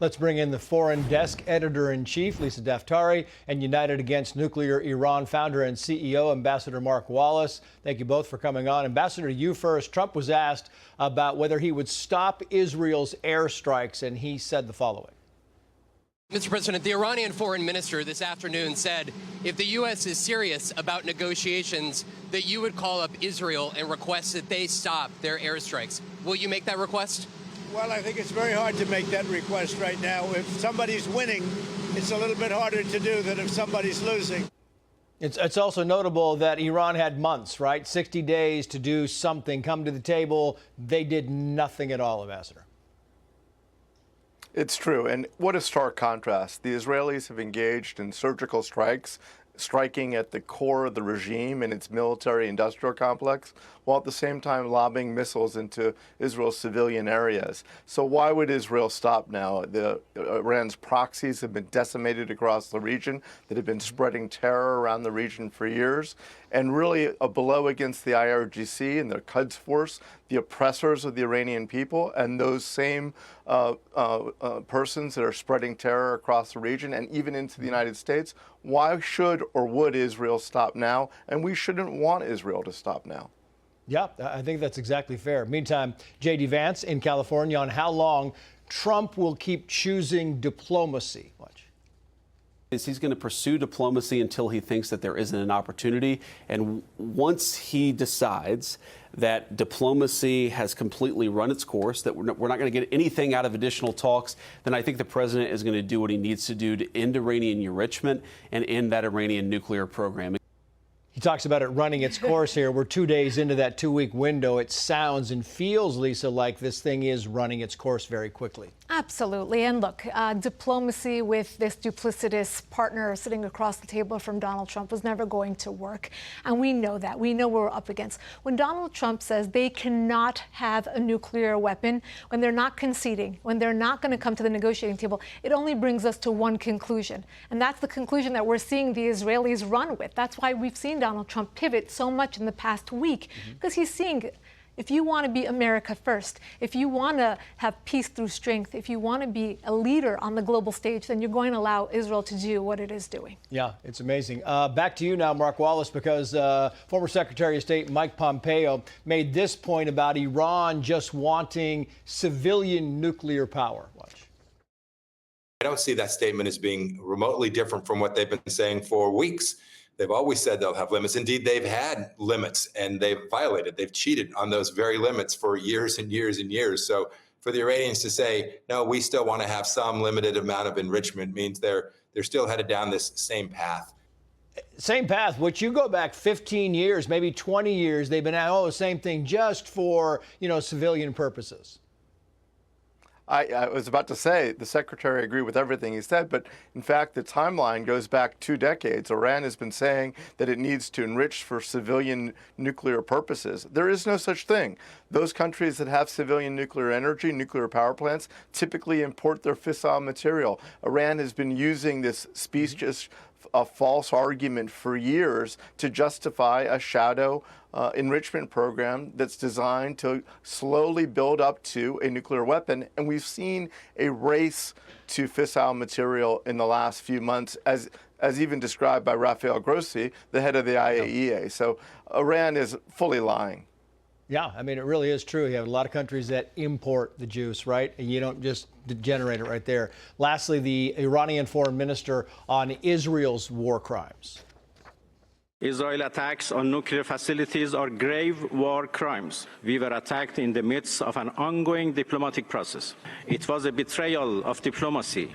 Let's bring in the foreign desk editor-in-chief, Lisa Daftari, and United Against Nuclear Iran founder and CEO, Ambassador Mark Wallace. Thank you both for coming on. Ambassador, you first. Trump was asked about whether he would stop Israel's airstrikes, and he said the following. Mr. President, the Iranian foreign minister this afternoon said if the U.S. is serious about negotiations, that you would call up Israel and request that they stop their airstrikes. Will you make that request? Well, I think it's very hard to make that request right now. If somebody's winning, it's a little bit harder to do than if somebody's losing. It's also notable that Iran had months, right? 60 days to do something, come to the table. They did nothing at all, Ambassador. It's true. And what a stark contrast. The Israelis have engaged in surgical strikes, striking at the core of the regime and its military-industrial complex, while at the same time lobbing missiles into Israel's civilian areas. So why would Israel stop now? Iran's proxies have been decimated across the region that have been spreading terror around the region for years. And really a blow against the IRGC and the Quds Force, the oppressors of the Iranian people, and those same persons that are spreading terror across the region and even into the United States. Why should or would Israel stop now? And we shouldn't want Israel to stop now. Yeah, I think that's exactly fair. Meantime, J.D. Vance in California on how long Trump will keep choosing diplomacy. Watch. He's going to pursue diplomacy until he thinks that there isn't an opportunity. And once he decides that diplomacy has completely run its course, that we're not going to get anything out of additional talks, then I think the president is going to do what he needs to do to end Iranian enrichment and end that Iranian nuclear program. He talks about it running its course here. We're 2 days into that 2-week window. It sounds and feels, Lisa, like this thing is running its course very quickly. Absolutely. And look, diplomacy with this duplicitous partner sitting across the table from Donald Trump was never going to work. And we know that. We know what we're up against. When Donald Trump says they cannot have a nuclear weapon, when they're not conceding, when they're not going to come to the negotiating table, it only brings us to one conclusion. And that's the conclusion that we're seeing the Israelis run with. That's why we've seen Donald Trump pivot so much in the past week, because he's seeing if you want to be America first, if you want to have peace through strength, if you want to be a leader on the global stage, then you're going to allow Israel to do what it is doing. Yeah, it's amazing. Back to you now, Mark Wallace, because former Secretary of State Mike Pompeo made this point about Iran just wanting civilian nuclear power. Watch. I don't see that statement as being remotely different from what they've been saying for weeks. They've always said they'll have limits. Indeed, they've had limits and they've violated. They've cheated on those very limits for years and years and years. So for the Iranians to say, no, we still want to have some limited amount of enrichment means they're still headed down this same path. Same path, which you go back 15 years, maybe 20 years, they've been at the same thing just for, civilian purposes. I was about to say the secretary agreed with everything he said, but in fact, the timeline goes back 2 decades. Iran has been saying that it needs to enrich for civilian nuclear purposes. There is no such thing. Those countries that have civilian nuclear energy, nuclear power plants, typically import their fissile material. Iran has been using this specious, a false argument for years to justify a shadow enrichment program that's designed to slowly build up to a nuclear weapon. And we've seen a race to fissile material in the last few months, as even described by Rafael Grossi, the head of the IAEA. So Iran is fully lying. Yeah, I mean, it really is true. You have a lot of countries that import the juice, right? And you don't just generate it right there. Lastly, the Iranian foreign minister on Israel's war crimes. Israel attacks on nuclear facilities are grave war crimes. We were attacked in the midst of an ongoing diplomatic process. It was a betrayal of diplomacy.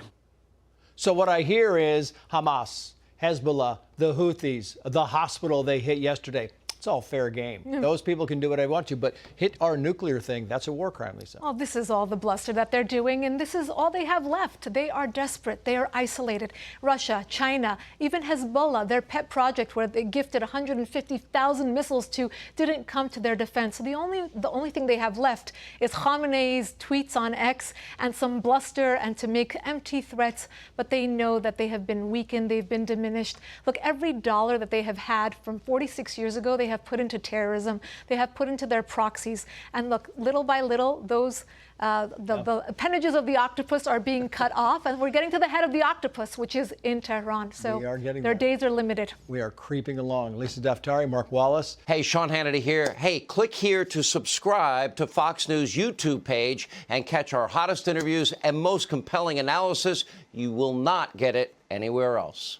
So what I hear is Hamas, Hezbollah, the Houthis, the hospital they hit yesterday. It's all fair game. Those people can do what they want to, but hit our nuclear thing, that's a war crime, Lisa. Well, this is all the bluster that they're doing, and this is all they have left. They are desperate. They are isolated. Russia, China, even Hezbollah, their pet project where they gifted 150,000 missiles to, didn't come to their defense. So the only thing they have left is Khamenei's tweets on X and some bluster and to make empty threats, but they know that they have been weakened, they've been diminished. Look, every dollar that they have had from 46 years ago, they have put into terrorism, they have put into their proxies. And look, little by little, those the appendages of the octopus are being cut off, and we're getting to the head of the octopus, which is in Tehran. So their days are limited. We are creeping along. Lisa Daftari, Mark Wallace. Hey, Sean Hannity here. Hey, click here to subscribe to Fox News YouTube page and catch our hottest interviews and most compelling analysis. You will not get it anywhere else.